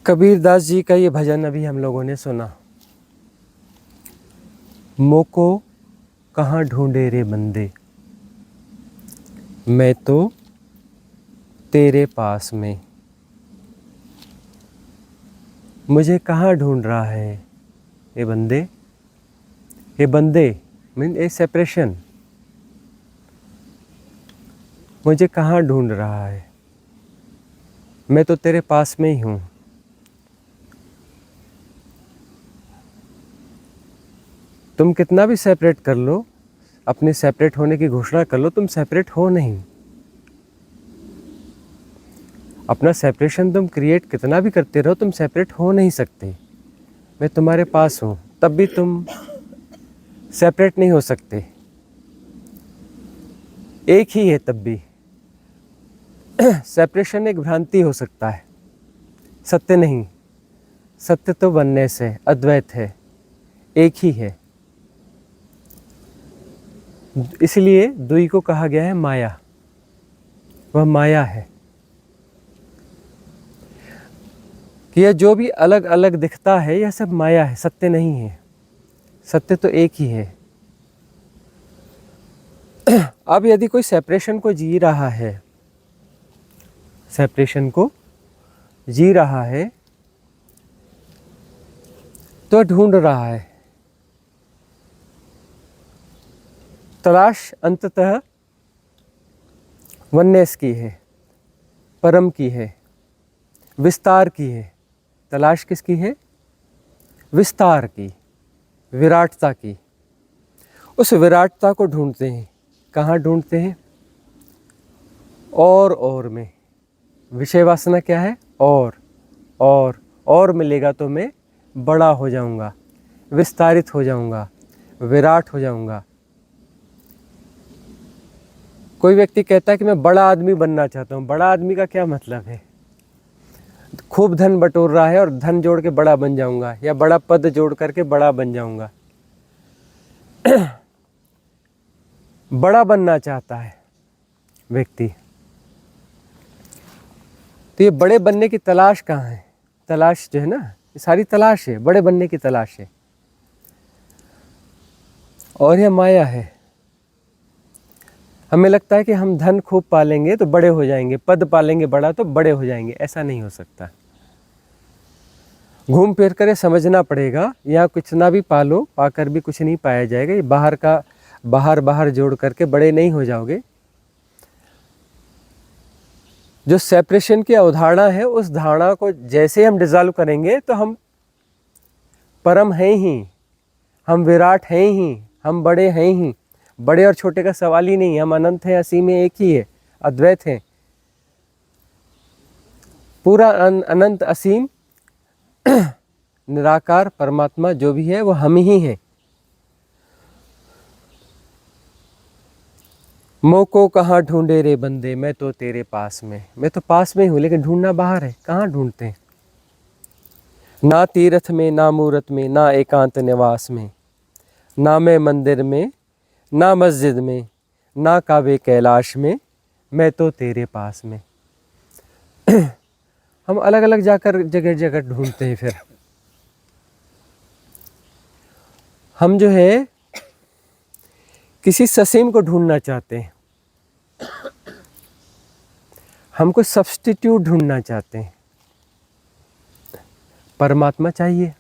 कबीर दास जी का ये भजन अभी हम लोगों ने सुना। मोको कहाँ ढूंढे रे बंदे, मैं तो तेरे पास में। मुझे कहाँ ढूंढ रहा है ये बंदे। ये बंदे मीन ए सेपरेशन। मुझे कहाँ ढूंढ रहा है, मैं तो तेरे पास में ही हूँ। तुम कितना भी सेपरेट कर लो, अपने सेपरेट होने की घोषणा कर लो, तुम सेपरेट हो नहीं। अपना सेपरेशन तुम क्रिएट कितना भी करते रहो, तुम सेपरेट हो नहीं सकते। मैं तुम्हारे पास हूँ, तब भी तुम सेपरेट नहीं हो सकते। एक ही है तब भी। सेपरेशन एक भ्रांति हो सकता है, सत्य नहीं। सत्य तो बनने से अद्वैत है, एक ही है। इसलिए दुई को कहा गया है माया। वह माया है कि यह जो भी अलग अलग दिखता है यह सब माया है, सत्य नहीं है। सत्य तो एक ही है। अब यदि कोई सेपरेशन को जी रहा है, सेपरेशन को जी रहा है, तो ढूंढ रहा है। तलाश अंततः वननेस की है, परम की है, विस्तार की है। तलाश किसकी है? विस्तार की, विराटता की। उस विराटता को ढूंढते हैं। कहाँ ढूंढते हैं? और में। विषय वासना क्या है? और मिलेगा तो मैं बड़ा हो जाऊंगा, विस्तारित हो जाऊंगा, विराट हो जाऊंगा। कोई व्यक्ति कहता है कि मैं बड़ा आदमी बनना चाहता हूँ। बड़ा आदमी का क्या मतलब है? खूब धन बटोर रहा है और धन जोड़ के बड़ा बन जाऊंगा, या बड़ा पद जोड़ करके बड़ा बन जाऊंगा। बड़ा बनना चाहता है व्यक्ति, तो ये बड़े बनने की तलाश कहाँ है? तलाश जो है ना, ये सारी तलाश है, बड़े बनने की तलाश है। और यह माया है। हमें लगता है कि हम धन खूब पालेंगे तो बड़े हो जाएंगे, पद पालेंगे बड़ा तो बड़े हो जाएंगे। ऐसा नहीं हो सकता। घूम फिर कर ये समझना पड़ेगा, यहाँ कुछ ना भी पालो, पाकर भी कुछ नहीं पाया जाएगा। ये बाहर का बाहर जोड़ करके बड़े नहीं हो जाओगे। जो सेपरेशन की अवधारणा है, उस धारणा को जैसे हम डिजॉल्व करेंगे तो हम परम हैं ही, हम विराट हैं ही, हम बड़े हैं ही। बड़े और छोटे का सवाल ही नहीं। हम अनंत हैं, असीम है, एक ही है, अद्वैत है। पूरा अनंत असीम निराकार परमात्मा जो भी है वो हम ही हैं। मोको कहाँ ढूंढे रे बंदे, मैं तो तेरे पास में। मैं तो पास में ही हूँ, लेकिन ढूंढना बाहर है। कहाँ ढूंढते हैं? ना तीर्थ में, ना मूरत में, ना एकांत निवास में, ना मैं मंदिर में, ना मस्जिद में, ना काबे कैलाश में, मैं तो तेरे पास में। हम अलग अलग जाकर जगह जगह ढूंढते हैं। फिर हम जो है किसी ससीम को ढूंढना चाहते हैं, हमको सब्स्टिट्यूट ढूंढना चाहते हैं। परमात्मा चाहिए।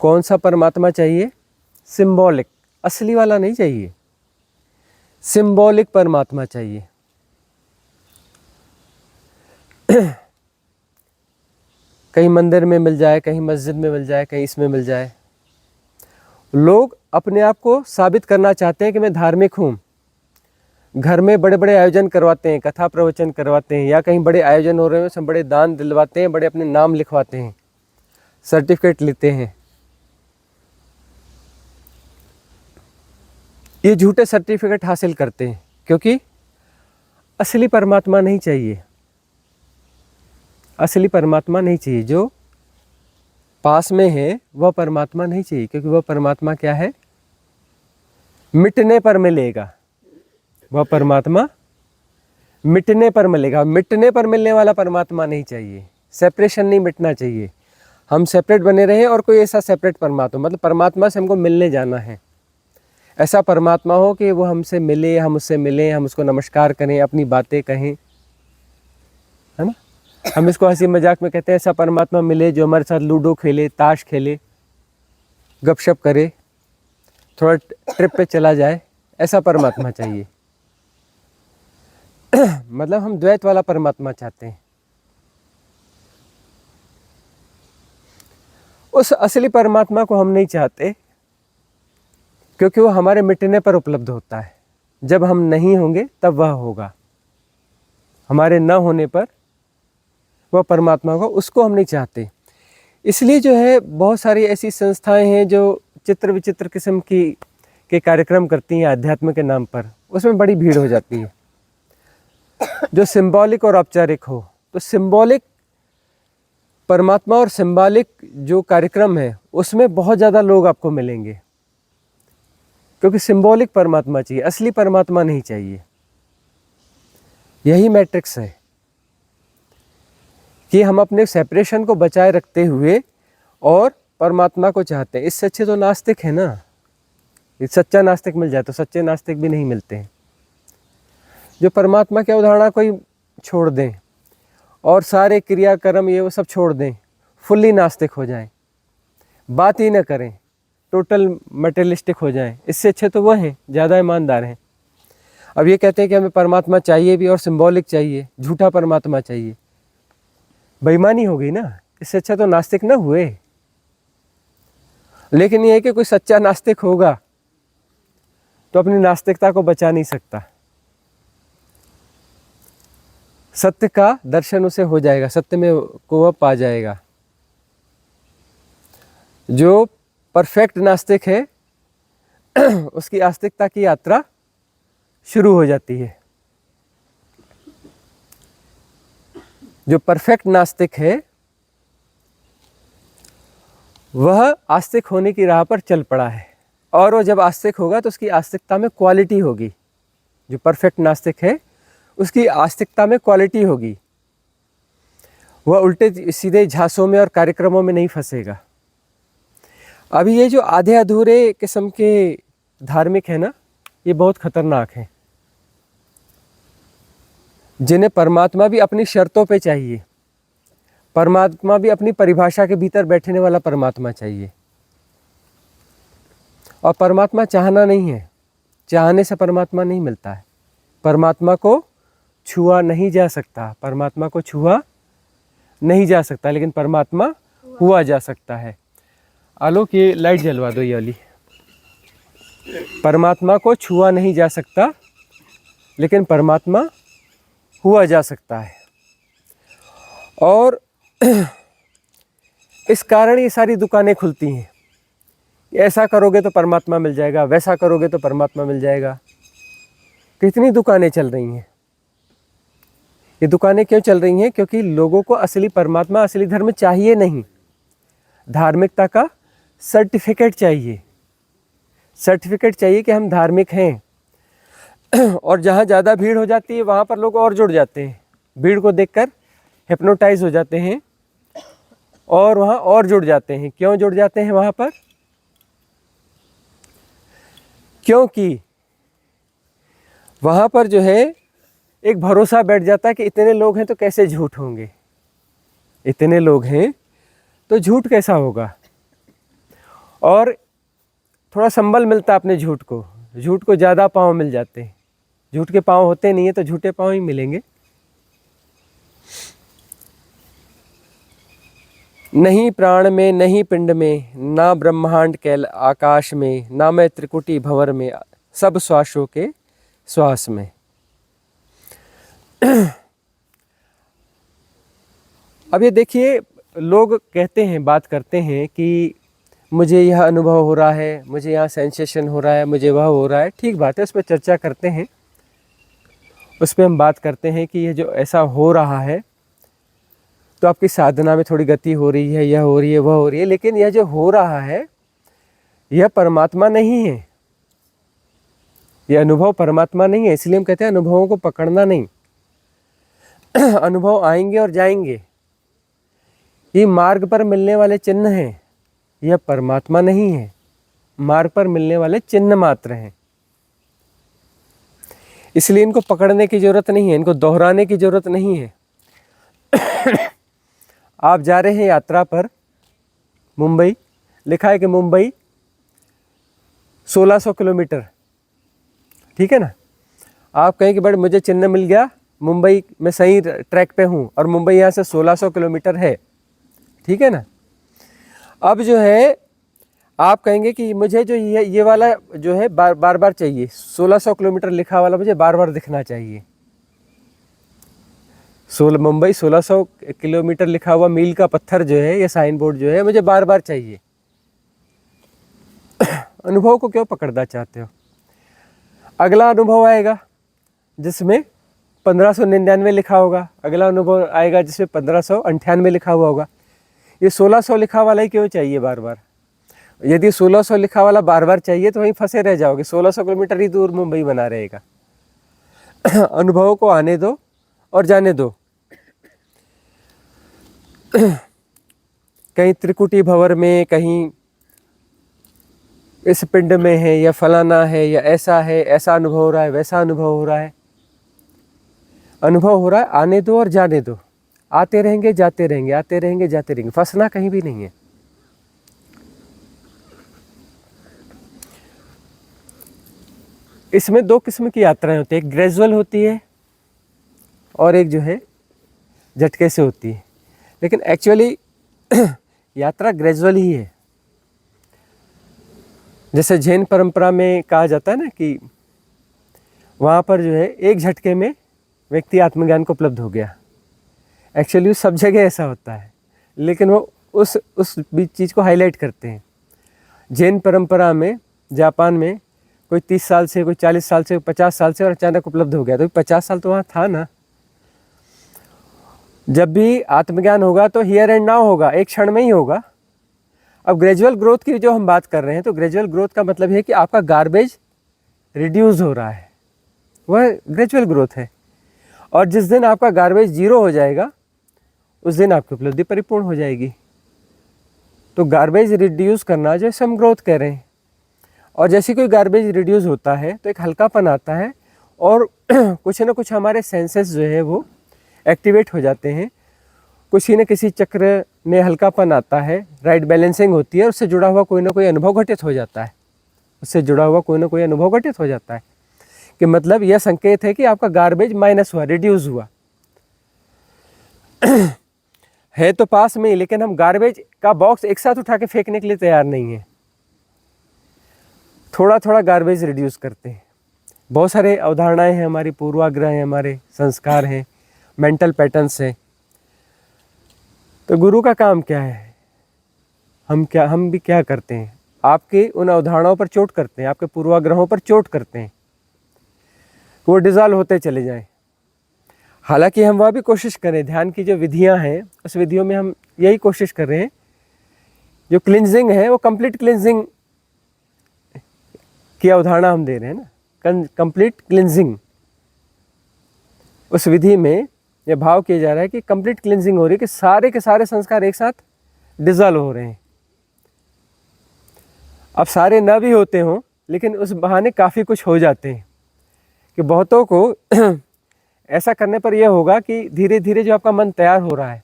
कौन सा परमात्मा चाहिए? सिंबॉलिक, असली वाला नहीं चाहिए। सिंबॉलिक परमात्मा चाहिए। कहीं मंदिर में मिल जाए, कहीं मस्जिद में मिल जाए, कहीं इसमें मिल जाए। लोग अपने आप को साबित करना चाहते हैं कि मैं धार्मिक हूँ। घर में बड़े बड़े आयोजन करवाते हैं, कथा प्रवचन करवाते हैं, या कहीं बड़े आयोजन हो रहे हैं उसमें बड़े दान दिलवाते हैं, बड़े अपने नाम लिखवाते हैं, सर्टिफिकेट लेते हैं। ये झूठे सर्टिफिकेट हासिल करते हैं, क्योंकि असली परमात्मा नहीं चाहिए। असली परमात्मा नहीं चाहिए। जो पास में है वह परमात्मा नहीं चाहिए, क्योंकि वह परमात्मा क्या है? मिटने पर मिलेगा। वह परमात्मा मिटने पर मिलेगा। मिटने पर मिलने वाला परमात्मा नहीं चाहिए। सेपरेशन नहीं मिटना चाहिए, हम सेपरेट बने रहें और कोई ऐसा सेपरेट परमात्मा, मतलब परमात्मा से हमको मिलने जाना है, ऐसा परमात्मा हो कि वो हमसे मिले, हम उससे मिलें, हम उसको नमस्कार करें, अपनी बातें कहें, है ना। हम इसको हंसी मजाक में कहते हैं ऐसा परमात्मा मिले जो हमारे साथ लूडो खेले, ताश खेले, गपशप करे, थोड़ा ट्रिप पे चला जाए, ऐसा परमात्मा चाहिए। मतलब हम द्वैत वाला परमात्मा चाहते हैं। उस असली परमात्मा को हम नहीं चाहते, क्योंकि वो हमारे मिटने पर उपलब्ध होता है। जब हम नहीं होंगे तब वह होगा, हमारे न होने पर वह परमात्मा को, उसको हम नहीं चाहते। इसलिए जो है बहुत सारी ऐसी संस्थाएं हैं जो चित्र विचित्र किस्म के कार्यक्रम करती हैं आध्यात्म के नाम पर, उसमें बड़ी भीड़ हो जाती है। जो सिंबॉलिक और औपचारिक हो, तो सिंबॉलिक परमात्मा और सिंबॉलिक जो कार्यक्रम है उसमें बहुत ज़्यादा लोग आपको मिलेंगे, क्योंकि सिंबॉलिक परमात्मा चाहिए, असली परमात्मा नहीं चाहिए। यही मैट्रिक्स है कि हम अपने सेपरेशन को बचाए रखते हुए और परमात्मा को चाहते हैं। इससे अच्छे तो नास्तिक है ना, सच्चा नास्तिक मिल जाए तो सच्चे नास्तिक भी नहीं मिलते हैं। जो परमात्मा के उदाहरण कोई छोड़ दें और सारे क्रियाकर्म ये वो सब छोड़ दें, फुल्ली नास्तिक हो जाएं, बात ही न करें, टोटल मटेरियलिस्टिक हो जाएं, इससे अच्छे तो वह हैं, ज़्यादा ईमानदार हैं। अब ये कहते हैं कि हमें परमात्मा चाहिए भी और सिंबॉलिक चाहिए, झूठा परमात्मा चाहिए, बेईमानी हो गई ना। इससे अच्छा तो नास्तिक न हुए। लेकिन यह है कि कोई सच्चा नास्तिक होगा तो अपनी नास्तिकता को बचा नहीं सकता, सत्य का दर्शन उसे हो जाएगा, सत्य में को वह पा जाएगा। जो परफेक्ट नास्तिक है उसकी आस्तिकता की यात्रा शुरू हो जाती है। जो परफेक्ट नास्तिक है वह आस्तिक होने की राह पर चल पड़ा है, और वो जब आस्तिक होगा तो उसकी आस्तिकता में क्वालिटी होगी। जो परफेक्ट नास्तिक है उसकी आस्तिकता में क्वालिटी होगी, वह उल्टे सीधे झांसों में और कार्यक्रमों में नहीं फंसेगा। अभी ये जो आधे अधूरे किस्म के धार्मिक है ना, ये बहुत खतरनाक है, जिन्हें परमात्मा भी अपनी शर्तों पे चाहिए, परमात्मा भी अपनी परिभाषा के भीतर बैठने वाला परमात्मा चाहिए। और परमात्मा चाहना नहीं है, चाहने से परमात्मा नहीं मिलता है। परमात्मा को छुआ नहीं जा सकता, परमात्मा को छुआ नहीं जा सकता, लेकिन परमात्मा हुआ जा सकता है। आलोक ये लाइट जलवा दो ये वाली। परमात्मा को छुआ नहीं जा सकता, लेकिन परमात्मा हुआ जा सकता है। और इस कारण ये सारी दुकानें खुलती हैं, ऐसा करोगे तो परमात्मा मिल जाएगा, वैसा करोगे तो परमात्मा मिल जाएगा। कितनी दुकानें चल रही हैं। ये दुकानें क्यों चल रही हैं? क्योंकि लोगों को असली परमात्मा, असली धर्म चाहिए नहीं, धार्मिकता का सर्टिफिकेट चाहिए। सर्टिफिकेट चाहिए कि हम धार्मिक हैं। और जहाँ ज़्यादा भीड़ हो जाती है वहाँ पर लोग और जुड़ जाते हैं, भीड़ को देखकर हिप्नोटाइज हो जाते हैं और वहाँ और जुड़ जाते हैं। क्यों जुड़ जाते हैं वहाँ पर? क्योंकि वहाँ पर जो है एक भरोसा बैठ जाता है कि इतने लोग हैं तो कैसे झूठ होंगे, इतने लोग हैं तो झूठ कैसा होगा। और थोड़ा संबल मिलता अपने झूठ को ज़्यादा पाँव मिल जाते हैं। झूठ के पाँव होते नहीं है तो झूठे पाँव ही मिलेंगे। नहीं प्राण में, नहीं पिंड में, ना ब्रह्मांड कैल आकाश में, ना मैं त्रिकुटी भंवर में, सब श्वासों के श्वास में। अब ये देखिए, लोग कहते हैं, बात करते हैं कि मुझे यह अनुभव हो रहा है, मुझे यहाँ सेंसेशन हो रहा है, मुझे वह हो रहा है। ठीक बात है, उस पर चर्चा करते हैं, उस पर हम बात करते हैं कि ये जो ऐसा हो रहा है तो आपकी साधना में थोड़ी गति हो रही है, यह हो रही है, वह हो रही है, लेकिन यह जो हो रहा है यह परमात्मा नहीं है, यह अनुभव परमात्मा नहीं है। इसलिए हम कहते हैं अनुभवों को पकड़ना नहीं। अनुभव आएंगे और जाएंगे, ये मार्ग पर मिलने वाले चिन्ह हैं, यह परमात्मा नहीं है, मार्ग पर मिलने वाले चिन्ह मात्र हैं। इसलिए इनको पकड़ने की जरूरत नहीं है, इनको दोहराने की जरूरत नहीं है। आप जा रहे हैं यात्रा पर, मुंबई लिखा है कि मुंबई 1600 किलोमीटर, ठीक है ना। आप कहें कि बड़े मुझे चिन्ह मिल गया, मुंबई में सही ट्रैक पे हूँ और मुंबई यहाँ से 1600 किलोमीटर है, ठीक है ना। अब जो है आप कहेंगे कि मुझे जो ये वाला जो है बार बार चाहिए, 1600 किलोमीटर लिखा वाला मुझे बार बार दिखना चाहिए। मुंबई 1600 किलोमीटर लिखा हुआ मील का पत्थर जो है, ये साइन बोर्ड जो है, मुझे बार बार चाहिए। अनुभव को क्यों पकड़ना चाहते हो? अगला अनुभव आएगा जिसमें 1599 लिखा होगा, अगला अनुभव आएगा जिसमें 1598 लिखा हुआ होगा। ये 1600 लिखा वाला ही क्यों चाहिए बार बार? यदि 1600 लिखा वाला बार बार चाहिए तो वहीं फंसे रह जाओगे, 1600 किलोमीटर ही दूर मुंबई बना रहेगा। अनुभवों को आने दो और जाने दो। कहीं त्रिकुटी भंवर में, कहीं इस पिंड में है, या फलाना है, या ऐसा है, ऐसा अनुभव हो रहा है, वैसा अनुभव हो रहा है। अनुभव हो रहा है, आने दो और जाने दो। आते रहेंगे जाते रहेंगे, आते रहेंगे जाते रहेंगे, फंसना कहीं भी नहीं है। इसमें दो किस्म की यात्राएं होती है, एक ग्रेजुअल होती है और एक जो है झटके से होती है। लेकिन एक्चुअली यात्रा ग्रेजुअल ही है। जैसे जैन परंपरा में कहा जाता है ना कि वहाँ पर जो है एक झटके में व्यक्ति आत्मज्ञान को उपलब्ध हो गया। एक्चुअली सब जगह ऐसा होता है, लेकिन वो उस बीच चीज़ को हाईलाइट करते हैं। जैन परंपरा में जापान में कोई 30 साल से, कोई 40 साल से, 50 साल से और अचानक उपलब्ध हो गया, तो 50 साल तो वहाँ था ना। जब भी आत्मज्ञान होगा तो हियर एंड नाउ होगा, एक क्षण में ही होगा। अब ग्रेजुअल ग्रोथ की जो हम बात कर रहे हैं, तो ग्रेजुअल ग्रोथ का मतलब है कि आपका गार्बेज रिड्यूस हो रहा है, वह ग्रेजुअल ग्रोथ है। और जिस दिन आपका गार्बेज जीरो हो जाएगा उस दिन आपकी उपलब्धि परिपूर्ण हो जाएगी। तो गार्बेज रिड्यूस करना जो हम ग्रोथ कह रहे हैं। और जैसे कोई गार्बेज रिड्यूस होता है तो एक हल्कापन आता है और कुछ ना कुछ हमारे सेंसेस जो है वो एक्टिवेट हो जाते हैं। किसी न किसी चक्र में हल्कापन आता है, राइट बैलेंसिंग होती है, उससे जुड़ा हुआ कोई ना कोई अनुभव घटित हो जाता है। उससे जुड़ा हुआ कोई ना कोई अनुभव घटित हो जाता है कि मतलब यह संकेत है कि आपका गार्बेज माइनस हुआ, रिड्यूस हुआ। है तो पास में ही, लेकिन हम गार्बेज का बॉक्स एक साथ उठा के फेंकने के लिए तैयार नहीं है। थोड़ा थोड़ा गार्बेज रिड्यूस करते हैं। बहुत सारे अवधारणाएं हैं, हमारी पूर्वाग्रह हैं, हमारे संस्कार हैं, मेंटल पैटर्न्स हैं। तो गुरु का काम क्या है? हम भी क्या करते हैं? आपके उन अवधारणाओं पर चोट करते हैं, आपके पूर्वाग्रहों पर चोट करते हैं, वो डिज़ॉल्व होते चले जाएं। हालांकि हम वह भी कोशिश करें, ध्यान की जो विधियां हैं उस विधियों में हम यही कोशिश कर रहे हैं, जो क्लिंजिंग है वो कंप्लीट क्लिंजिंग की अवधारणा हम दे रहे हैं ना, कंप्लीट क्लिंजिंग। उस विधि में यह भाव किया जा रहा है कि कंप्लीट क्लिंजिंग हो रही है, कि सारे के सारे संस्कार एक साथ डिज़ॉल्व हो रहे हैं। अब सारे न भी होते हों, लेकिन उस बहाने काफ़ी कुछ हो जाते हैं। कि बहुतों को ऐसा करने पर यह होगा कि धीरे धीरे जो आपका मन तैयार हो रहा है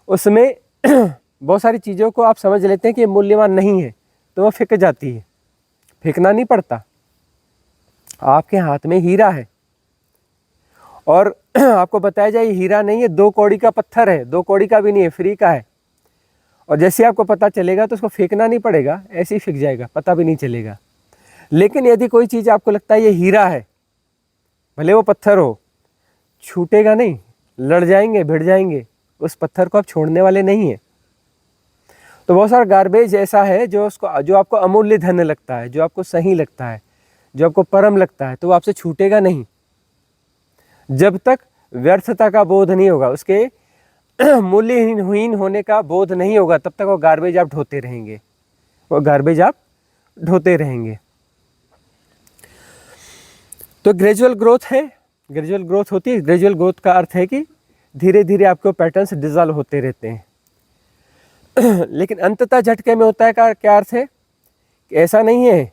उसमें बहुत सारी चीज़ों को आप समझ लेते हैं कि ये मूल्यवान नहीं है, तो वह फेंक जाती है। फेंकना नहीं पड़ता, आपके हाथ में हीरा है। और आपको बताया जाए, हीरा नहीं है, 2 कौड़ी का पत्थर है, 2 कौड़ी का भी नहीं है, फ्री का है। और जैसे आपको पता चलेगा तो उसको फेंकना नहीं पड़ेगा, ऐसे ही फेंक जाएगा, पता भी नहीं चलेगा। लेकिन यदि कोई चीज़ आपको लगता है ये हीरा है, भले वो पत्थर हो, छूटेगा नहीं, लड़ जाएंगे, भिड़ जाएंगे, उस पत्थर को आप छोड़ने वाले नहीं हैं। तो बहुत सारा गार्बेज ऐसा है जो आपको अमूल्य धन लगता है, जो आपको सही लगता है, जो आपको परम लगता है, तो वो आपसे छूटेगा नहीं। जब तक व्यर्थता का बोध नहीं होगा, उसके मूल्यहीन होने का बोध नहीं होगा, तब तक वो गार्बेज आप ढोते रहेंगे, वो गार्बेज आप ढोते रहेंगे। तो ग्रेजुअल ग्रोथ है, ग्रेजुअल ग्रोथ होती है। ग्रेजुअल ग्रोथ का अर्थ है कि धीरे धीरे आपके पैटर्न्स डिज़ॉल्व होते रहते हैं। लेकिन अंततः झटके में होता है का क्या अर्थ है कि ऐसा नहीं है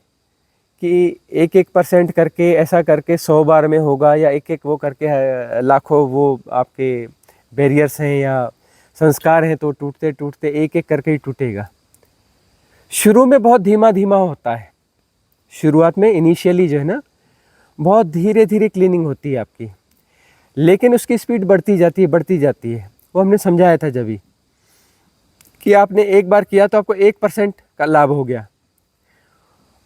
कि 1% करके ऐसा करके 100 बार में होगा, या एक वो करके लाखों वो आपके बैरियर्स हैं या संस्कार हैं तो टूटते टूटते एक करके ही टूटेगा। शुरू में बहुत धीमा धीमा होता है, शुरुआत में इनिशियली जो है ना बहुत धीरे धीरे क्लीनिंग होती है आपकी, लेकिन उसकी स्पीड बढ़ती जाती है बढ़ती जाती है। वो हमने समझाया था जब भी कि आपने एक बार किया तो आपको 1% का लाभ हो गया,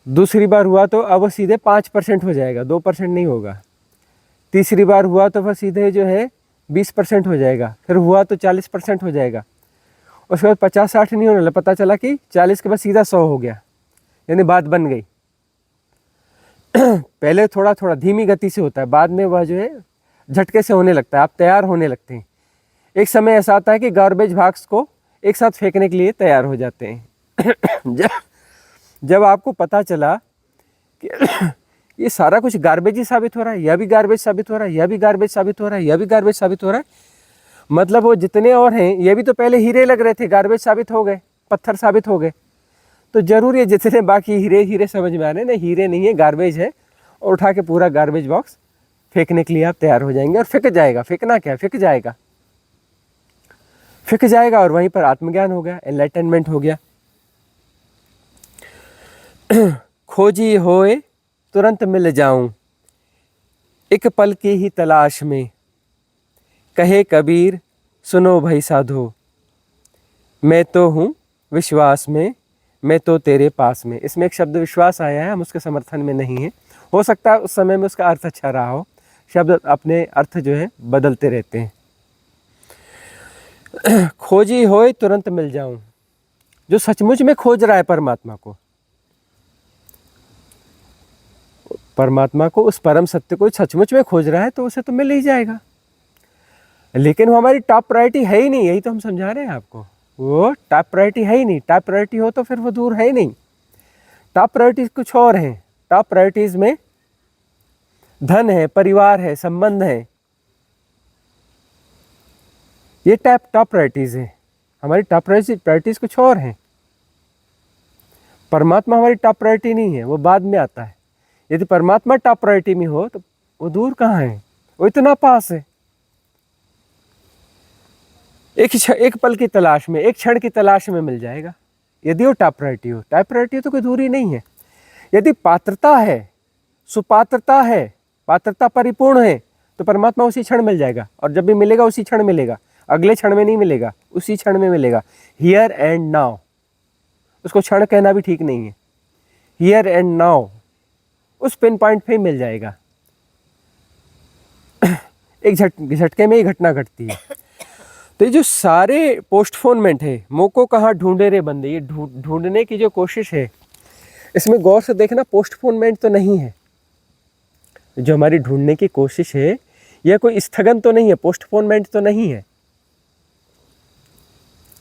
दूसरी बार हुआ तो अब वो सीधे 5% हो जाएगा, 2% नहीं होगा, तीसरी बार हुआ तो वह सीधे जो है 20% हो जाएगा, फिर हुआ तो 40% हो जाएगा, उसके बाद 50-60 नहीं होने लगा, पता चला कि 40 के बाद सीधा 100 हो गया, यानी बात बन गई। पहले थोड़ा थोड़ा धीमी गति से होता है, बाद में वह जो है झटके से होने लगता है, आप तैयार होने लगते हैं। एक समय ऐसा आता है कि गार्बेज बॉक्स को एक साथ फेंकने के लिए तैयार हो जाते हैं। जब आपको पता चला कि ये सारा कुछ गार्बेज ही साबित हो रहा है, यह भी गार्बेज साबित हो रहा है, यह भी गार्बेज साबित हो रहा है, यह भी गार्बेज साबित हो रहा है, मतलब वो जितने और हैं ये भी तो पहले हीरे लग रहे थे, गार्बेज साबित हो गए, पत्थर साबित हो गए, तो जरूर ये जितने बाकी हीरे हीरे समझ में आ रहे हैं ना, हीरे नहीं है गार्बेज है, और उठा के पूरा गार्बेज बॉक्स फेंकने के लिए आप तैयार हो जाएंगे और फेंक जाएगा। फेंकना क्या, फेंक जाएगा, फेंक जाएगा, और वहीं पर आत्मज्ञान हो गया, एनलाइटनमेंट हो गया। खोजी होए तुरंत मिल जाऊं, एक पल की ही तलाश में, कहे कबीर सुनो भाई साधो, मैं तो हूँ विश्वास में, मैं तो तेरे पास में। इसमें एक शब्द विश्वास आया है, हम उसके समर्थन में नहीं है, हो सकता है उस समय में उसका अर्थ अच्छा रहा हो, शब्द अपने अर्थ जो है बदलते रहते हैं। खोजी होए तुरंत मिल जाऊं, जो सचमुच में खोज रहा है परमात्मा को, परमात्मा को, उस परम सत्य को सचमुच में खोज रहा है तो उसे तो मिल ही जाएगा। लेकिन वो हमारी टॉप प्रायोरिटी है ही नहीं, यही तो हम समझा रहे हैं आपको, वो टॉप प्रायोरिटी है ही नहीं। टॉप प्रायोरिटी हो तो फिर वो दूर है ही नहीं। टॉप प्रायोरिटीज कुछ और हैं। टॉप प्रायोरिटीज में धन है, परिवार है, संबंध है, ये टॉप प्रायोरिटीज है। हमारी टॉप प्रायोरिटीज कुछ और हैं। परमात्मा हमारी टॉप प्रायोरिटी नहीं है, वो बाद में आता है। यदि परमात्मा टॉप प्रायोरिटी में हो तो वो दूर कहाँ है, वो इतना पास है। एक पल की तलाश में, एक क्षण की तलाश में मिल जाएगा, यदि वो टॉप प्रायोरिटी हो। टॉप प्रायोरिटी हो तो कोई दूरी नहीं है। यदि पात्रता है, सुपात्रता है, पात्रता परिपूर्ण है, तो परमात्मा उसी क्षण मिल जाएगा, और जब भी मिलेगा उसी क्षण मिलेगा, अगले क्षण में नहीं मिलेगा, उसी क्षण में मिलेगा। हियर एंड नाउ, उसको क्षण कहना भी ठीक नहीं है, हियर एंड नाउ, उस पिन पॉइंट पे मिल जाएगा। एक झटके में ही घटना घटती है। तो ये जो सारे पोस्टपोनमेंट है, मोको कहाँ ढूंढे रे बंदे, ये ढूंढने की जो कोशिश है, इसमें गौर से देखना, पोस्टपोनमेंट तो नहीं है। जो हमारी ढूंढने की कोशिश है यह कोई स्थगन तो नहीं है, पोस्टपोनमेंट तो नहीं है,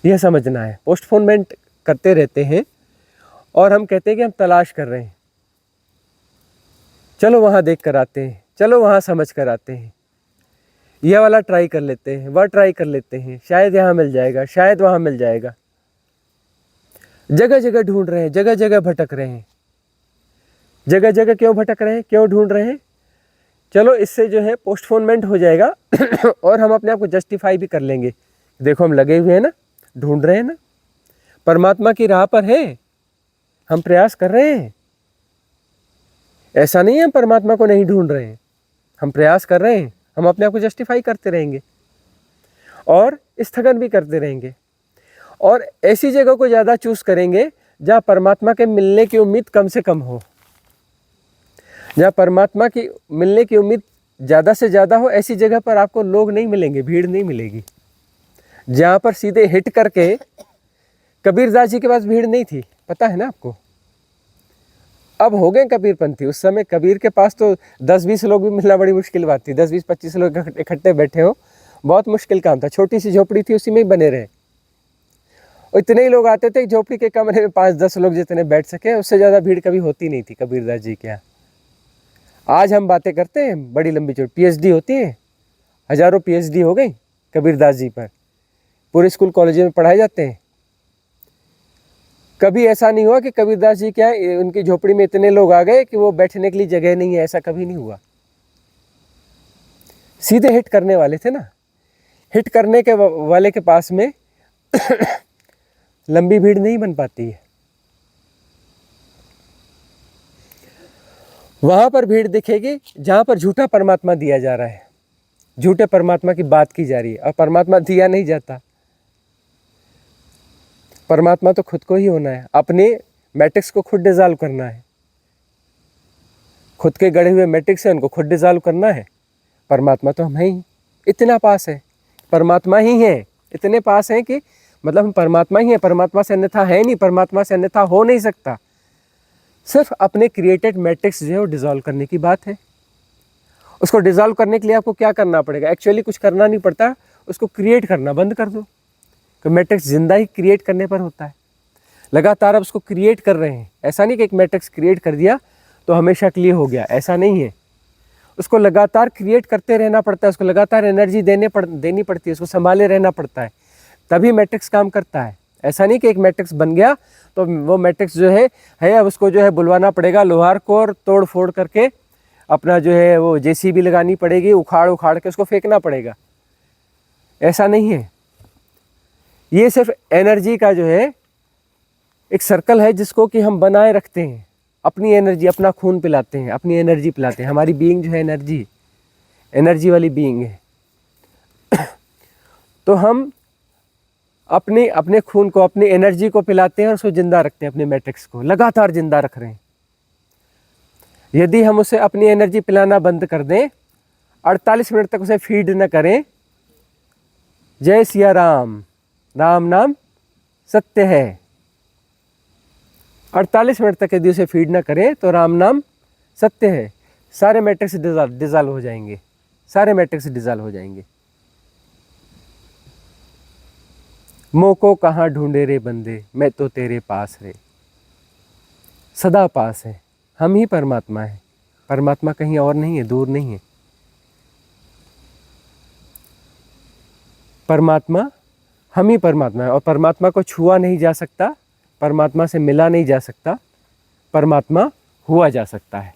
यह समझना है। पोस्टपोनमेंट करते रहते हैं और हम कहते हैं कि हम तलाश कर रहे हैं, चलो वहाँ देख कर आते हैं, चलो वहाँ समझ कर आते हैं, यह वाला ट्राई कर लेते हैं, वह ट्राई कर लेते हैं, शायद यहाँ मिल जाएगा, शायद वहाँ मिल जाएगा। जगह जगह ढूंढ रहे हैं, जगह जगह भटक रहे हैं। जगह जगह क्यों भटक रहे हैं, क्यों ढूंढ रहे हैं? चलो इससे जो है पोस्टपोनमेंट हो जाएगा और हम अपने आप को जस्टिफाई भी कर लेंगे, देखो हम लगे हुए हैं ना, ढूंढ रहे हैं ना, परमात्मा की राह पर है, हम प्रयास कर रहे हैं। ऐसा नहीं है हम परमात्मा को नहीं ढूंढ रहे हैं, हम प्रयास कर रहे हैं। हम अपने आप को जस्टिफाई करते रहेंगे और स्थगन भी करते रहेंगे, और ऐसी जगह को ज़्यादा चूज करेंगे जहाँ परमात्मा के मिलने की उम्मीद कम से कम हो। जहाँ परमात्मा की मिलने की उम्मीद ज़्यादा से ज़्यादा हो, ऐसी जगह पर आपको लोग नहीं मिलेंगे, भीड़ नहीं मिलेगी। जहाँ पर सीधे हिट करके, कबीरदास जी के पास भीड़ नहीं थी, पता है ना आपको। अब हो गए कबीरपंथी, उस समय कबीर के पास तो 10-20 लोग भी मिलना बड़ी मुश्किल बात थी। 10-20-25 लोग इकट्ठे बैठे हो, बहुत मुश्किल काम था। छोटी सी झोपड़ी थी, उसी में ही बने रहे। और इतने ही लोग आते थे, झोपड़ी के कमरे में 5-10 लोग जितने बैठ सके, उससे ज़्यादा भीड़ कभी होती नहीं थी कबीरदास जी के यहाँ। आज हम बातें करते हैं बड़ी लंबी चौड़ी, PhD होती है, हज़ारों PhD हो गई कबीरदास जी पर, पूरे स्कूल कॉलेज में पढ़ाए जाते हैं। कभी ऐसा नहीं हुआ कि कबीरदास जी क्या है उनकी झोपड़ी में इतने लोग आ गए कि वो बैठने के लिए जगह नहीं है, ऐसा कभी नहीं हुआ। सीधे हिट करने वाले थे ना, हिट करने के वाले के पास में लंबी भीड़ नहीं बन पाती है। वहां पर भीड़ दिखेगी जहां पर झूठा परमात्मा दिया जा रहा है, झूठे परमात्मा की बात की जा रही है, और परमात्मा दिया नहीं जाता। परमात्मा तो खुद को ही होना है, अपने मैट्रिक्स को खुद डिजॉल्व करना है, खुद के गढ़े हुए मैट्रिक्स है उनको खुद डिजॉल्व करना है। परमात्मा तो हम हैं ही, इतना पास है, परमात्मा ही है, इतने पास हैं कि मतलब हम परमात्मा ही हैं, परमात्मा से अन्यथा है नहीं, परमात्मा से अन्यथा हो नहीं सकता। सिर्फ अपने क्रिएटेड मैट्रिक्स जो है वो डिजॉल्व करने की बात है। उसको डिजॉल्व करने के लिए आपको क्या करना पड़ेगा? एक्चुअली कुछ करना नहीं पड़ता, उसको क्रिएट करना बंद कर दो। तो मैट्रिक्स जिंदा ही क्रिएट करने पर होता है। लगातार आप उसको क्रिएट कर रहे हैं, ऐसा नहीं कि एक मैट्रिक्स क्रिएट कर दिया तो हमेशा के लिए हो गया, ऐसा नहीं है। उसको लगातार क्रिएट करते रहना पड़ता है, उसको लगातार एनर्जी देनी पड़ती है, उसको संभाले रहना पड़ता है, तभी मैट्रिक्स काम करता है। ऐसा नहीं कि एक मैट्रिक्स बन गया तो वो मैट्रिक्स जो है अब उसको जो है बुलवाना पड़ेगा लोहार को, और तोड़ फोड़ करके अपना जो है वो जेसीबी लगानी पड़ेगी, उखाड़ के उसको फेंकना पड़ेगा, ऐसा नहीं है। ये सिर्फ एनर्जी का जो है एक सर्कल है जिसको कि हम बनाए रखते हैं, अपनी एनर्जी, अपना खून पिलाते हैं, अपनी एनर्जी पिलाते हैं। हमारी बीइंग जो है एनर्जी वाली बीइंग है। तो हम अपने खून को, अपनी एनर्जी को पिलाते हैं और उसको जिंदा रखते हैं, अपने मैट्रिक्स को लगातार जिंदा रख रहे हैं। यदि हम उसे अपनी एनर्जी पिलाना बंद कर दें, 48 मिनट तक उसे फीड न करें, जय सिया राम, राम नाम सत्य है, 48 मिनट तक यदि उसे फीड न करें तो राम नाम सत्य है, सारे मैट्रिक्स डिजॉल्व हो जाएंगे, सारे मैट्रिक्स डिजॉल्व हो जाएंगे। मोह को कहाँ ढूंढे रे बंदे, मैं तो तेरे पास रे, सदा पास है, हम ही परमात्मा है, परमात्मा कहीं और नहीं है, दूर नहीं है। परमात्मा हम ही परमात्मा है, और परमात्मा को छुआ नहीं जा सकता, परमात्मा से मिला नहीं जा सकता, परमात्मा हुआ जा सकता है।